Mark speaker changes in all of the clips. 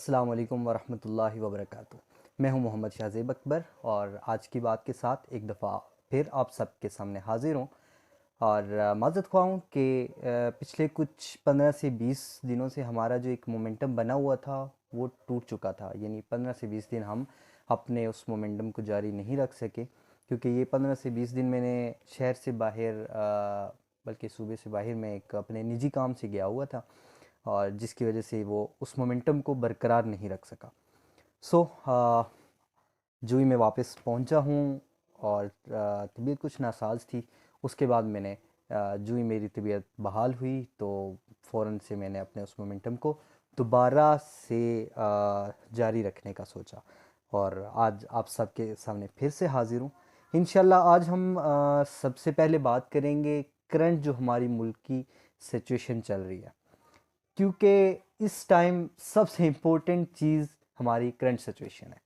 Speaker 1: अस्सलाम वालेकुम वरहमतुल्लाहि वबरकातुहू। मैं हूं मोहम्मद शाहज़ेब अकबर और आज की बात के साथ एक दफ़ा फिर आप सबके सामने हाज़िर हूं। और माज़रत ख़्वाह हूं कि पिछले कुछ 15 से 20 दिनों से हमारा जो एक मोमेंटम बना हुआ था वो टूट चुका था। यानी 15 से 20 दिन हम अपने उस मोमेंटम को जारी नहीं रख सके, क्योंकि ये 15 से 20 दिन मैंने शहर से बाहर बल्कि सूबे से बाहर मैं एक अपने निजी काम से गया हुआ था, और जिसकी वजह से वो उस मोमेंटम को बरकरार नहीं रख सका। सो जो ही मैं वापस पहुंचा हूं और तबीयत कुछ नासाज थी। उसके बाद मैंने जो ही मेरी तबीयत बहाल हुई तो फ़ौरन से मैंने अपने उस मोमेंटम को दोबारा से जारी रखने का सोचा, और आज आप सबके सामने फिर से हाज़िर हूँ। इंशाल्लाह आज हम सबसे पहले बात करेंगे करंट जो हमारी मुल्क की सिचुएशन चल रही है, क्योंकि इस टाइम सबसे इम्पोर्टेंट चीज़ हमारी करंट सिचुएशन है।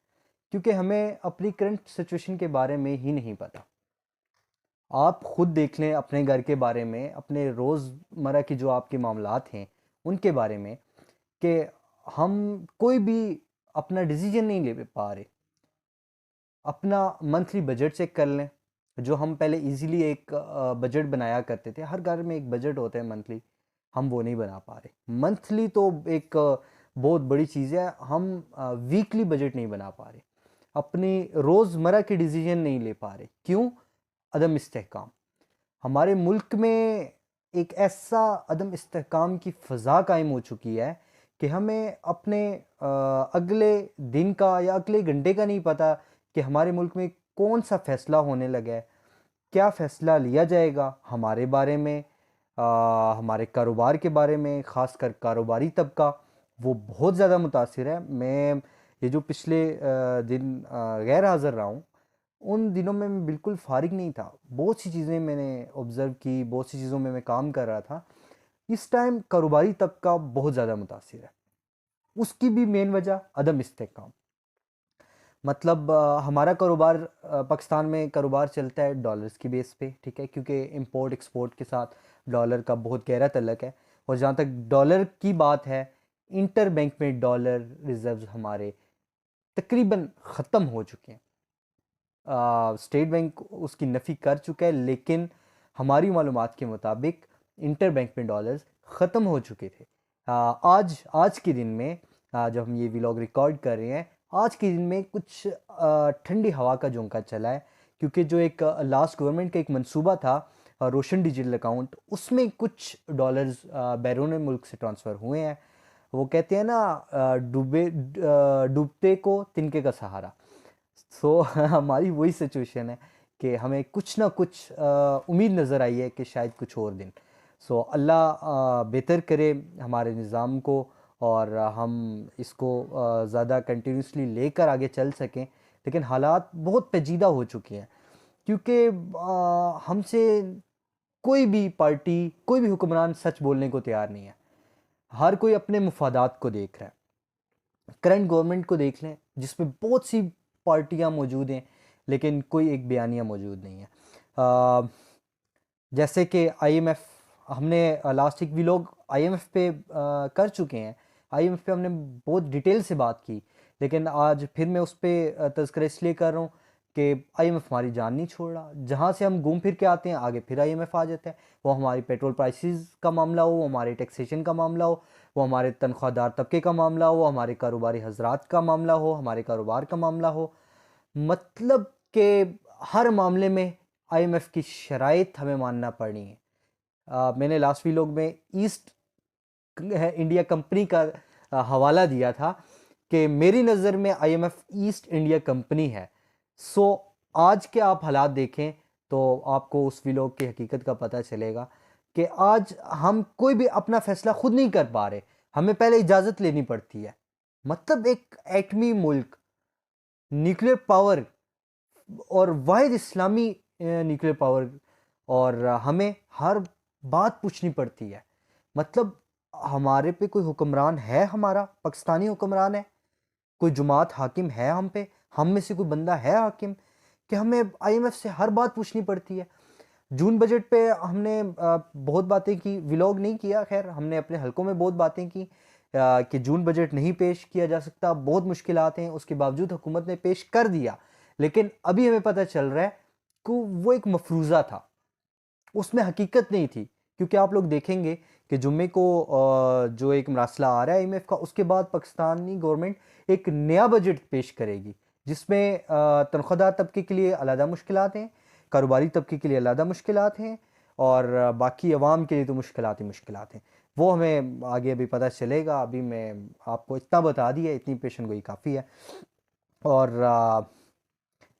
Speaker 1: क्योंकि हमें अपनी करंट सिचुएशन के बारे में ही नहीं पता। आप खुद देख लें अपने घर के बारे में, अपने रोज़मर्रा की जो आपके मामलात हैं उनके बारे में, कि हम कोई भी अपना डिसीजन नहीं ले पा रहे। अपना मंथली बजट चेक कर लें, जो हम पहले इजीली एक बजट बनाया करते थे। हर घर में एक बजट होता है मंथली, हम वो नहीं बना पा रहे। मंथली तो एक बहुत बड़ी चीज़ है, हम वीकली बजट नहीं बना पा रहे। अपनी रोज़मर्रा के डिसीजन नहीं ले पा रहे। क्यों? अदम इस्तेहकाम। हमारे मुल्क में एक ऐसा अदम इस्तेहकाम की फ़ज़ा कायम हो चुकी है कि हमें अपने अगले दिन का या अगले घंटे का नहीं पता कि हमारे मुल्क में कौन सा फ़ैसला होने लगा है, क्या फ़ैसला लिया जाएगा हमारे बारे में, हमारे कारोबार के बारे में। ख़ासकर कारोबारी तबका वो बहुत ज़्यादा मुतासिर है। मैं ये जो पिछले दिन गैर हाज़िर रहा हूँ, उन दिनों में मैं बिल्कुल फ़ारिग नहीं था। बहुत सी चीज़ें मैंने ऑब्ज़र्व की, बहुत सी चीज़ों में मैं काम कर रहा था। इस टाइम कारोबारी तबका बहुत ज़्यादा मुतासिर है। उसकी भी मेन वजह अदम इस्तेहकाम। मतलब हमारा कारोबार पाकिस्तान में कारोबार चलता है डॉलर्स की बेस पे, ठीक है, क्योंकि इंपोर्ट एक्सपोर्ट के साथ डॉलर का बहुत गहरा तल्लक है। और जहाँ तक डॉलर की बात है, इंटर बैंक में डॉलर रिजर्व्स हमारे तकरीबन ख़त्म हो चुके हैं। स्टेट बैंक उसकी नफ़ी कर चुका है, लेकिन हमारी मालूमात के मुताबिक इंटर बैंक में डॉलर्स ख़त्म हो चुके थे। आज आज के दिन में, जब हम ये व्लॉग रिकॉर्ड कर रहे हैं, आज के दिन में कुछ ठंडी हवा का झोंका चला है, क्योंकि जो एक लास्ट गवर्नमेंट का एक मंसूबा था, रोशन डिजिटल अकाउंट, उसमें कुछ डॉलर्स बैरून मुल्क से ट्रांसफ़र हुए हैं। वो कहते हैं ना, डूबते को तिनके का सहारा। सो हमारी वही सिचुएशन है कि हमें कुछ ना कुछ उम्मीद नज़र आई है कि शायद कुछ और दिन। सो अल्लाह बेहतर करे हमारे निज़ाम को, और हम इसको ज़्यादा कंटिन्यूसली लेकर आगे चल सकें। लेकिन हालात बहुत पेचीदा हो चुके हैं, क्योंकि हमसे कोई भी पार्टी, कोई भी हुक्मरान सच बोलने को तैयार नहीं है। हर कोई अपने मुफादात को देख रहा है। करंट गवर्नमेंट को देख लें, जिसमें बहुत सी पार्टियां मौजूद हैं, लेकिन कोई एक बयानिया मौजूद नहीं है। जैसे कि आईएमएफ, हमने लास्ट वीक भी लोग आईएमएफ पे कर चुके हैं। आईएमएफ पे हमने बहुत डिटेल से बात की, लेकिन आज फिर मैं उस पर तज़किरा इसलिए कर रहा हूँ कि आईएमएफ हमारी जान नहीं छोड़ रहा। जहाँ से हम घूम फिर के आते हैं, आगे फिर आईएमएफ आ जाता है। वो हमारी पेट्रोल प्राइसेस का मामला हो, वो हमारे टैक्सेशन का मामला हो, वो हमारे तनख्वाहदार तबके का मामला हो, हमारे कारोबारी हजरात का मामला हो, हमारे कारोबार का मामला हो। मतलब कि हर मामले में आईएमएफ की शराइत हमें मानना पड़नी है। मैंने लास्ट व्लॉग में ईस्ट इंडिया कंपनी का हवाला दिया था कि मेरी नज़र में आईएमएफ ईस्ट इंडिया कंपनी है। सो आज के आप हालात देखें तो आपको उस व्लॉग की हकीकत का पता चलेगा कि आज हम कोई भी अपना फैसला खुद नहीं कर पा रहे, हमें पहले इजाज़त लेनी पड़ती है। मतलब एक एटमी मुल्क, न्यूक्लियर पावर, और वाहिद इस्लामी न्यूक्लियर पावर, और हमें हर बात पूछनी पड़ती है। मतलब हमारे पे कोई हुक्मरान है, हमारा पाकिस्तानी हुक्मरान है, कोई जुमात हाकिम है हम पे, हम में से कोई बंदा है हाकिम, कि हमें आईएमएफ से हर बात पूछनी पड़ती है। जून बजट पे हमने बहुत बातें की, व्लॉग नहीं किया, खैर हमने अपने हलकों में बहुत बातें की, कि जून बजट नहीं पेश किया जा सकता, बहुत मुश्किलात हैं, उसके बावजूद हुकूमत ने पेश कर दिया। लेकिन अभी हमें पता चल रहा है कि वो एक मफरूज़ा था, उसमें हकीकत नहीं थी। क्योंकि आप लोग देखेंगे कि जुम्मे को जो एक मरासला आ रहा है IMF का, उसके बाद पाकिस्तानी गवर्नमेंट एक नया बजट पेश करेगी, जिसमें तनख्वाहदार तबके के लिए अलहदा मुश्किलात हैं, कारोबारी तबके के लिए अलहदा मुश्किलात हैं, और बाकी अवाम के लिए तो मुश्किलात ही मुश्किलात हैं। वो हमें आगे अभी पता चलेगा। अभी मैं आपको इतना बता दिया, इतनी पेशन गोई काफ़ी है। और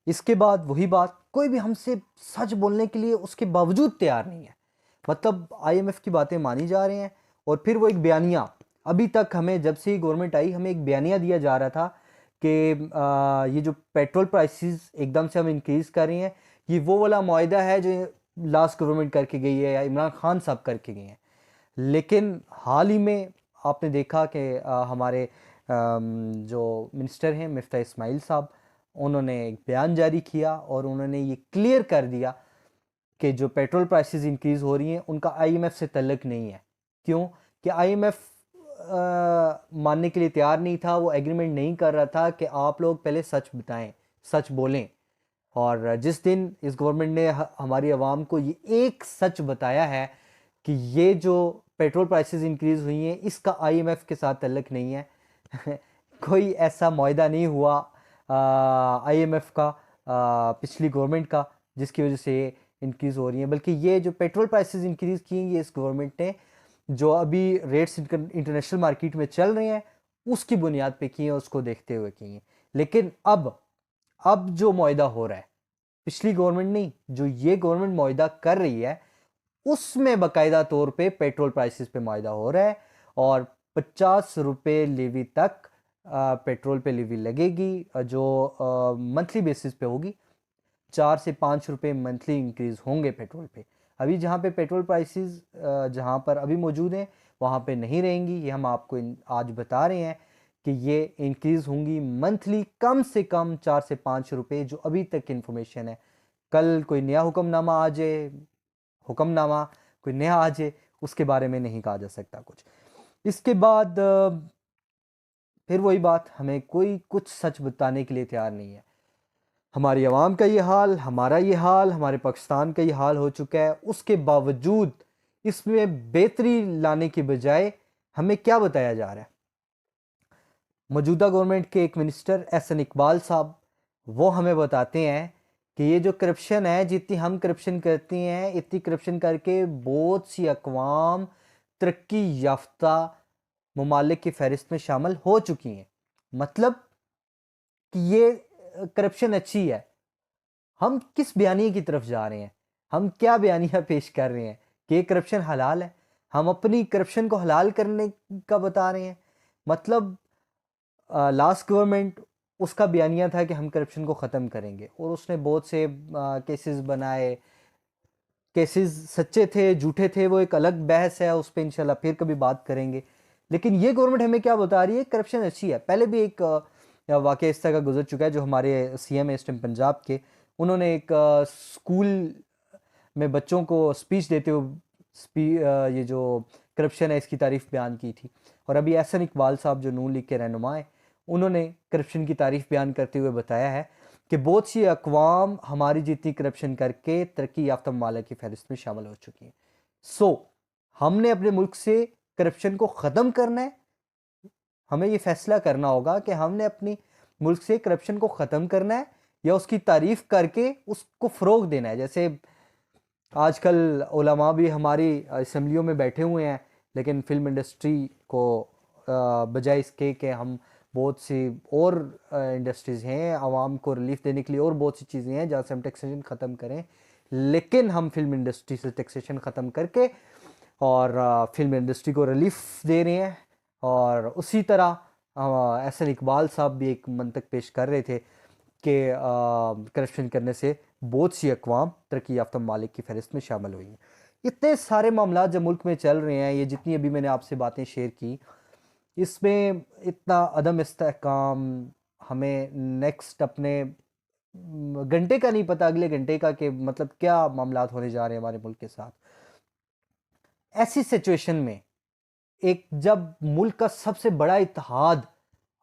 Speaker 1: इसके बाद वही बात, कोई भी हमसे सच बोलने के लिए उसके बावजूद तैयार नहीं है। मतलब IMF की बातें मानी जा रही हैं, और फिर वो एक बयानिया, अभी तक हमें जब से गवर्नमेंट आई हमें एक बयानिया दिया जा रहा था कि ये जो पेट्रोल प्राइसेस एकदम से हम इंक्रीज़ कर रहे हैं, ये वो वाला मुआहदा है जो लास्ट गवर्नमेंट करके गई है या इमरान खान साहब करके गए हैं। लेकिन हाल ही में आपने देखा कि हमारे जो मिनिस्टर हैं मिफ्ता इस्माइल साहब, उन्होंने एक बयान जारी किया और उन्होंने ये क्लियर कर दिया कि जो पेट्रोल प्राइसेस इंक्रीज़ हो रही हैं उनका IMF से तल्लुक़ नहीं है। क्यों? कि IMF मानने के लिए तैयार नहीं था, वो एग्रीमेंट नहीं कर रहा था कि आप लोग पहले सच बताएं, सच बोलें। और जिस दिन इस गवर्नमेंट ने हमारी आवाम को ये एक सच बताया है कि ये जो पेट्रोल प्राइसेस इंक्रीज़ हुई हैं इसका IMF के साथ तल्लुक़ नहीं है कोई ऐसा मुआहदा नहीं हुआ IMF का पिछली गवर्नमेंट का जिसकी वजह से ये इंक्रीज़ हो रही है, बल्कि ये जो पेट्रोल प्राइसेस इंक्रीज़ की हैं ये इस गवर्नमेंट ने जो अभी रेट्स इंटरनेशनल मार्केट में चल रहे हैं उसकी बुनियाद पे की हैं, उसको देखते हुए की हैं। लेकिन अब जो मुआहदा हो रहा है, पिछली गवर्नमेंट नहीं, जो ये गवर्नमेंट मुआहदा कर रही है उसमें बाकायदा तौर पे पेट्रोल प्राइसेस पे मुआहदा हो रहा है, और 50 रुपये लीवी तक पेट्रोल पे लीवी लगेगी, जो मंथली बेसिस पे होगी। 4 से 5 रुपये मंथली इंक्रीज़ होंगे पेट्रोल पे। अभी जहाँ पे पेट्रोल प्राइसेस जहाँ पर अभी मौजूद हैं वहाँ पे नहीं रहेंगी। ये हम आपको आज बता रहे हैं कि ये इंक्रीज़ होंगी मंथली कम से कम 4 से 5 रुपये, जो अभी तक की इन्फॉर्मेशन है। कल कोई नया हुक्मनामा आ जाए, हुक्मनामा कोई नया आ जाए, उसके बारे में नहीं कहा जा सकता कुछ। इसके बाद फिर वही बात, हमें कोई कुछ सच बताने के लिए तैयार नहीं है। हमारी आवाम का ये हाल, हमारा ये हाल, हमारे पाकिस्तान का ये हाल हो चुका है, उसके बावजूद इसमें बेहतरी लाने के बजाय हमें क्या बताया जा रहा है। मौजूदा गवर्नमेंट के एक मिनिस्टर एहसन इकबाल साहब, वो हमें बताते हैं कि ये जो करप्शन है, जितनी हम करप्शन करती हैं इतनी करप्शन करके बहुत सी अक़वाम तरक्की याफ्ता ममालिक की फ़हरिस्त में शामिल हो चुकी हैं। मतलब कि ये करप्शन अच्छी है। हम किस बयानिए की तरफ जा रहे हैं? हम क्या बयानिया पेश कर रहे हैं कि ये करप्शन हलाल है? हम अपनी करप्शन को हलाल करने का बता रहे हैं। मतलब लास्ट गवर्नमेंट, उसका बयानिया था कि हम करप्शन को ख़त्म करेंगे, और उसने बहुत से केसेस बनाए। केसेस सच्चे थे झूठे थे वो एक अलग बहस है, उस पर इंशाल्लाह फिर कभी बात करेंगे। लेकिन ये गवर्नमेंट हमें क्या बता रही है, करप्शन अच्छी है। पहले भी एक वाक़या इस तरह का गुजर चुका है, जो हमारे CM है इस टाइम पंजाब के, उन्होंने एक स्कूल में बच्चों को स्पीच देते हुए ये जो करप्शन है इसकी तारीफ़ बयान की थी। और अभी एहसन इकबाल साहब जो नून लीग के रहनुमा हैं, उन्होंने करप्शन की तारीफ़ बयान करते हुए बताया है कि बहुत सी अक़वाम हमारी जितनी करप्शन करके तरक्की याफ्ता ममालिक की फ़हरिस्त में शामिल हो चुकी हैं। सो हमने अपने मुल्क से करप्शन को ख़त्म करना है। हमें ये फ़ैसला करना होगा कि हमने अपनी मुल्क से करप्शन को ख़त्म करना है या उसकी तारीफ़ करके उसको फ़रोग़ देना है। जैसे आजकल उलमा भी हमारी असम्बलियों में बैठे हुए हैं, लेकिन फ़िल्म इंडस्ट्री को बजाय इसके कि हम बहुत सी और इंडस्ट्रीज़ हैं, आवाम को रिलीफ देने के लिए और बहुत सी चीज़ें हैं जहाँ से हम टैक्सेशन ख़त्म करें, लेकिन हम फिल्म इंडस्ट्री से टैक्सेशन ख़त्म करके और फिल्म इंडस्ट्री को रिलीफ दे रहे हैं। और उसी तरह एहसन इकबाल साहब भी एक मंतक पेश कर रहे थे कि करप्शन करने से बहुत सी अक़वाम तरक्की याफ्ता ममालिक की फ़हरिस्त में शामिल हुई हैं। इतने सारे मामला जब मुल्क में चल रहे हैं, ये जितनी अभी मैंने आपसे बातें शेयर की, इसमें इतना अदम इस्तेहकाम, हमें नेक्स्ट अपने घंटे का नहीं पता, अगले घंटे का, कि मतलब क्या मामलात होने जा रहे हैं हमारे मुल्क के साथ। ऐसी सिचुएशन में एक जब मुल्क का सबसे बड़ा इत्तेहाद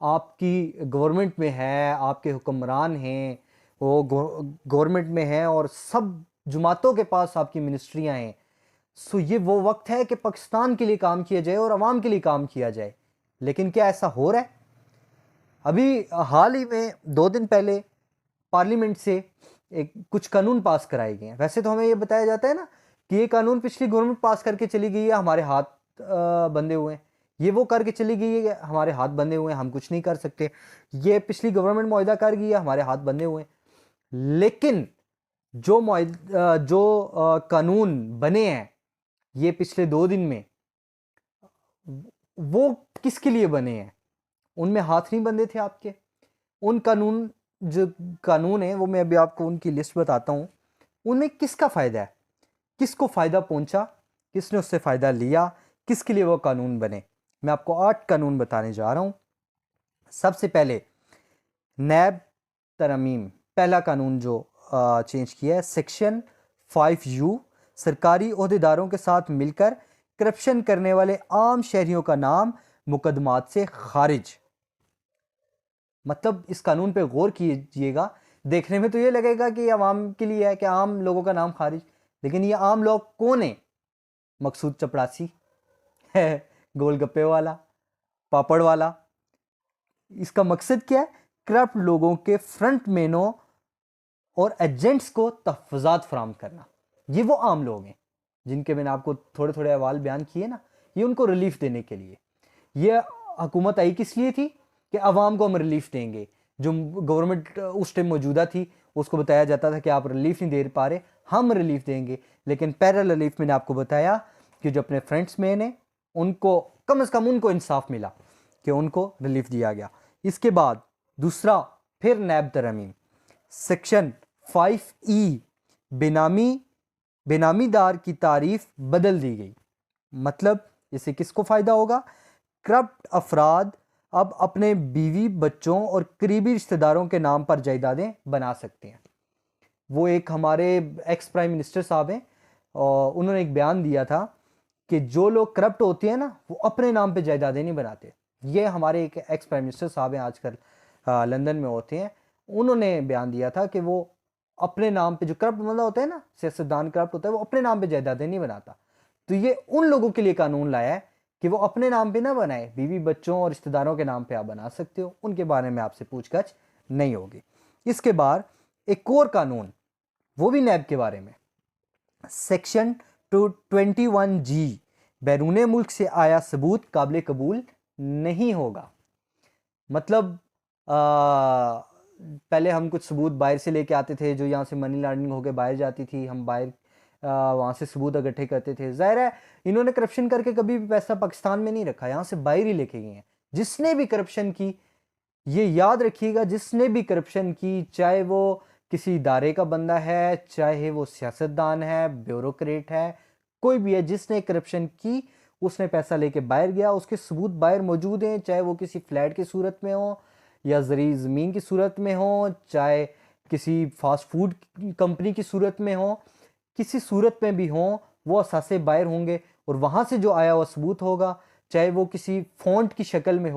Speaker 1: आपकी गवर्नमेंट में है, आपके हुक्मरान हैं वो गवर्नमेंट में हैं और सब जमातों के पास आपकी मिनिस्ट्रियां हैं, सो ये वो वक्त है कि पाकिस्तान के लिए काम किया जाए और अवाम के लिए काम किया जाए। लेकिन क्या ऐसा हो रहा है? अभी हाल ही में 2 दिन पहले पार्लियामेंट से एक कुछ कानून पास कराए गए हैं। वैसे तो हमें ये बताया जाता है ना कि ये कानून पिछली गवर्नमेंट पास करके चली गई है, हमारे हाथ बंधे हुए हैं, ये वो करके चली गई है, हमारे हाथ बंधे हुए हैं, हम कुछ नहीं कर सकते। ये पिछली गवर्नमेंट मुआहदा कर गई है, हमारे हाथ बंधे हुए हैं। लेकिन जो कानून बने हैं ये पिछले 2 दिन में, वो किसके लिए बने हैं? उनमें हाथ नहीं बंधे थे आपके। उन कानून जो कानून है वो मैं अभी आपको उनकी लिस्ट बताता हूँ। उनमें किसका फ़ायदा है, किसको फ़ायदा पहुंचा, किसने उससे फ़ायदा लिया, किसके लिए वो कानून बने? मैं आपको 8 कानून बताने जा रहा हूँ। सबसे पहले नैब तरमीम, पहला कानून जो चेंज किया है, सेक्शन 5U, सरकारी ओहदेदारों के साथ मिलकर करप्शन करने वाले आम शहरियों का नाम मुकदमात से खारिज। मतलब इस कानून पे गौर कीजिएगा, देखने में तो ये लगेगा कि आवाम के लिए है कि आम लोगों का नाम खारिज, लेकिन ये आम लोग कौन है? मकसूद चपरासी है, गोलगप्पे वाला, पापड़ वाला। इसका मकसद क्या है? करप्ट लोगों के फ्रंट मैनों और एजेंट्स को तहफ़्फ़ुज़ात फराहम करना। ये वो आम लोग हैं जिनके मैंने आपको थोड़े थोड़े अहवाल बयान किए ना, ये उनको रिलीफ देने के लिए। ये हुकूमत आई किस लिए थी कि अवाम को हम रिलीफ देंगे। जो गवर्नमेंट उस टाइम मौजूदा थी उसको बताया जाता था कि आप रिलीफ नहीं दे पा रहे, हम रिलीफ देंगे। लेकिन पैरल रिलीफ मैंने आपको बताया कि जो अपने फ्रेंड्स में ने उनको कम से कम उनको इंसाफ मिला कि उनको रिलीफ दिया गया। इसके बाद दूसरा फिर नैब तरमीम, सेक्शन 5E, बेनामीदार की तारीफ बदल दी गई। मतलब इससे किसको फ़ायदा होगा? करप्ट अफराद अब अपने बीवी, बच्चों और करीबी रिश्तेदारों के नाम पर जायदादें बना सकते हैं। वो एक हमारे एक्स प्राइम मिनिस्टर साहब हैं और उन्होंने एक बयान दिया था कि जो लोग करप्ट होते हैं ना वो अपने नाम पे जायदादें नहीं बनाते। ये हमारे एक एक्स प्राइम मिनिस्टर साहब हैं, आजकल लंदन में होते हैं। उन्होंने बयान दिया था कि वो अपने नाम पे, जो करप्ट बंदा होता है ना, सियासतदान करप्ट होता है, वो अपने नाम पे जायदादें नहीं बनाता। तो ये उन लोगों के लिए कानून लाया है कि वो अपने नाम पे ना बनाए, बीवी, बच्चों और रिश्तेदारों के नाम पे आप बना सकते हो, उनके बारे में आपसे पूछताछ नहीं होगी। इसके बाद एक और कानून, वो भी नैब के बारे में, सेक्शन 21G, बैरून मुल्क से आया सबूत काबिल कबूल नहीं होगा। मतलब पहले हम कुछ सबूत बाहर से लेके आते थे, जो यहाँ से मनी लॉन्ड्रिंग होकर बाहर जाती थी, हम बाहर वहाँ से सबूत इकट्ठे करते थे। जाहिर है इन्होंने करप्शन करके कभी भी पैसा पाकिस्तान में नहीं रखा, यहाँ से बाहर ही लेके गए हैं। जिसने भी करप्शन की, ये याद रखिएगा, जिसने भी करप्शन की, चाहे वो किसी इदारे का बंदा है, चाहे वो सियासतदान है, ब्यूरोक्रेट है, कोई भी है, जिसने करप्शन की उसने पैसा लेके बाहर गया, उसके सबूत बाहर मौजूद हैं, चाहे वो किसी फ्लैट की सूरत में हो या ज़री ज़मीन की सूरत में हो, चाहे किसी फास्ट फूड कंपनी की सूरत में हो, किसी सूरत में भी हो, वो असासे बाहर होंगे और वहाँ से जो आया हुआ सबूत होगा, चाहे वो किसी फ़ॉन्ट की शक्ल में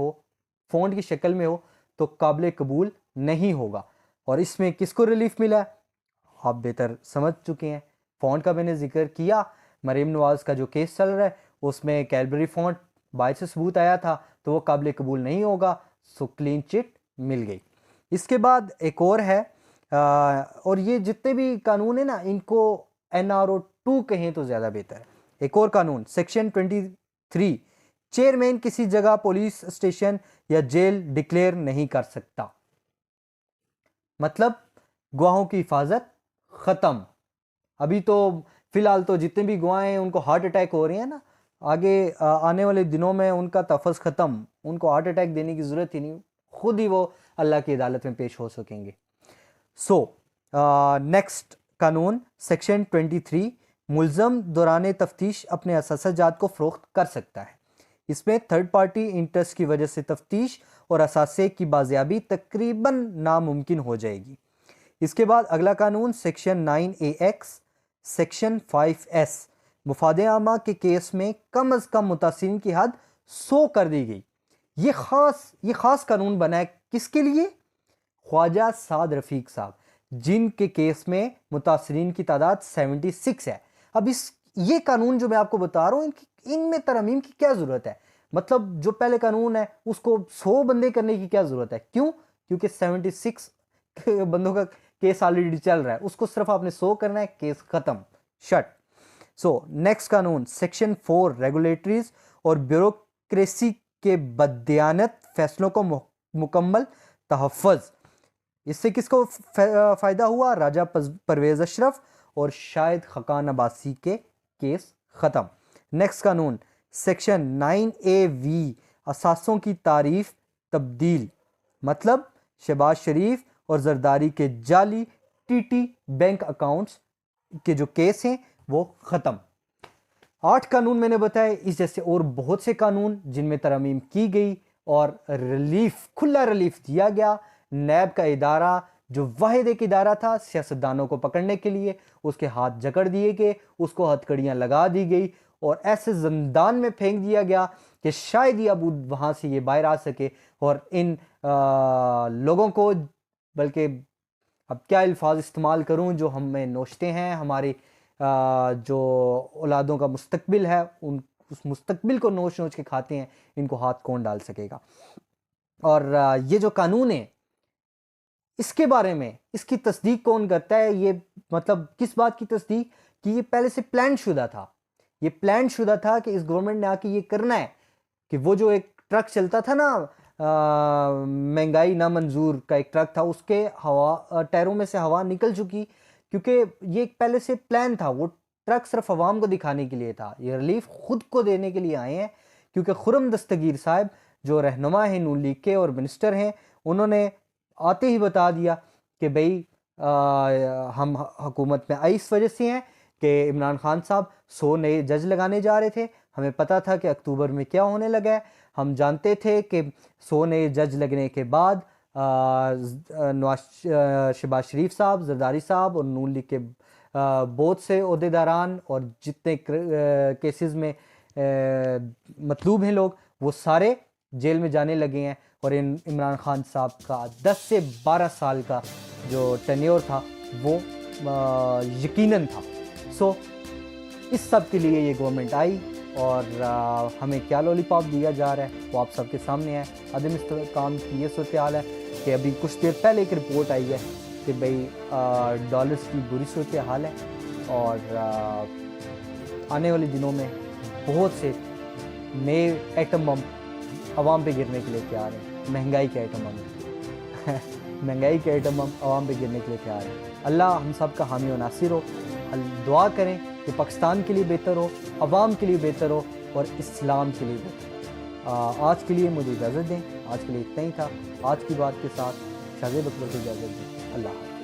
Speaker 1: हो, तो काबिल कबूल नहीं होगा। और इसमें किसको रिलीफ मिला है आप बेहतर समझ चुके हैं। फ़ॉन्ट का मैंने जिक्र किया, मरीम नवाज़ का जो केस चल रहा है उसमें कैडबरी फ़ॉन्ट बाहर से सबूत आया था, तो वो काबिल कबूल नहीं होगा, सो क्लीन चिट मिल गई। इसके बाद एक और है, और ये जितने भी कानून है ना, इनको NRO 2 कहें तो ज़्यादा बेहतर है। एक और कानून, सेक्शन 23, चेयरमैन किसी जगह पुलिस स्टेशन या जेल डिक्लेयर नहीं कर सकता। मतलब गवाहों की हिफाजत ख़त्म। अभी तो फिलहाल तो जितने भी गवाह हैं उनको हार्ट अटैक हो रहे हैं ना, आगे आने वाले दिनों में उनका तफज़ ख़त्म, उनको हार्ट अटैक देने की ज़रूरत ही नहीं, खुद ही वो अल्लाह की अदालत में पेश हो सकेंगे। सो नेक्स्ट कानून, सेक्शन 23, मुल्ज़म दौरान तफ्तीश अपने असासाजात को फ़रोख्त कर सकता है। इसमें थर्ड पार्टी इंटरेस्ट की वजह से तफ्तीश और असासे की बाजियाबी तकरीबन नामुमकिन हो जाएगी। इसके बाद अगला कानून, सेक्शन 9AX, सेक्शन 5S, मुफादे आमा के केस में कम अज़ कम मुतासिरीन की हद 100 कर दी गई। ये खास कानून बना है किसके लिए? ख्वाजा साद रफीक साहब, जिनके केस में मुतासरीन की तादाद 76 है। अब ये कानून जो मैं आपको बता रहा हूँ, इनमें तरमीम की क्या ज़रूरत है? मतलब जो पहले कानून है उसको 100 बंदे करने की क्या ज़रूरत है? क्यों? क्योंकि 76 बंदों का केस ऑलरेडी चल रहा है, उसको सिर्फ आपने 100 करना है, केस ख़त्म, शट। सो नेक्स्ट कानून सेक्शन 4 रेगुलेटरीज और ब्यूरोक्रेसी के बददियानत फैसलों को मुकम्मल तहफ़्फ़ुज़। इससे किसको फ़ायदा हुआ? राजा परवेज़ अशरफ और शाहिद खकान अब्बासी के केस ख़त्म। नेक्स्ट कानून सेक्शन 9A असासों की तारीफ तब्दील, मतलब शहबाज शरीफ और जरदारी के जाली टीटी बैंक अकाउंट्स के जो केस हैं वो ख़त्म। 8 कानून मैंने बताए, इस जैसे और बहुत से कानून जिनमें तरमीम की गई और खुला रिलीफ दिया गया। नैब का इदारा जो वाहिद एक इदारा था सियासतदानों को पकड़ने के लिए, उसके हाथ जकड़ दिए गए, उसको हथकड़ियाँ लगा दी गई और ऐसे जिंदान में फेंक दिया गया कि शायद ही अब वहाँ से ये बाहर आ सके। और इन लोगों को, बल्कि अब क्या अल्फाज इस्तेमाल करूँ जो हमें नोचते हैं, हमारी जो औलादों का मुस्तकबिल है, उस मुस्तकबिल को नोच नोच के खाते हैं, इनको हाथ कौन डाल सकेगा? और ये जो कानून है, इसके बारे में इसकी तस्दीक कौन करता है? ये मतलब किस बात की तस्दीक? कि ये पहले से प्लान शुदा था। ये प्लान शुदा था कि इस गवर्नमेंट ने आके ये करना है कि वो जो एक ट्रक चलता था ना, महंगाई ना मंजूर का एक ट्रक था, उसके टायरों में से हवा निकल चुकी, क्योंकि ये एक पहले से प्लान था। वो ट्रक सिर्फ अवाम को दिखाने के लिए था, ये रिलीफ खुद को देने के लिए आए हैं। क्योंकि खुर्रम दस्तगीर साहब जो रहनुमा हैं नून लीग के और मिनिस्टर हैं, उन्होंने आते ही बता दिया कि भाई हम हुकूमत में आई इस वजह से हैं कि इमरान खान साहब 100 नए जज लगाने जा रहे थे। हमें पता था कि अक्टूबर में क्या होने लगा है। हम जानते थे कि 100 नए जज लगने के बाद शहबाज शरीफ साहब, जरदारी साहब और नून लीग के बहुत से ओहदेदारान और जितने केसेस में मतलूब हैं लोग, वो सारे जेल में जाने लगे हैं। और इमरान खान साहब का 10 से 12 साल का जो टेन्योर था वो यकीनन था। सो इस सब के लिए ये गवर्नमेंट आई और हमें क्या लॉलीपॉप दिया जा रहा है वो आप सबके सामने है। अदम इस्तेहकाम की ये सूरत हाल है कि अभी कुछ देर पहले एक रिपोर्ट आई है कि भाई डॉलर्स की बुरी सूरत हाल है और आने वाले दिनों में बहुत से नए एटम बम आवाम पे गिरने के लिए तैयार है। महंगाई के आइटम बम महंगाई के आइटम बम आवाम पे गिरने के लिए तैयार है। अल्लाह हम सब का हामी और नासिर हो। दुआ करें कि पाकिस्तान के लिए बेहतर हो, अवाम के लिए बेहतर हो और इस्लाम के लिए बेहतर। आज के लिए मुझे इजाज़त दें। आज के लिए इतना ही था। आज की बात के साथ शाज़ेब अकबर को इजाज़त दें। अल्लाह।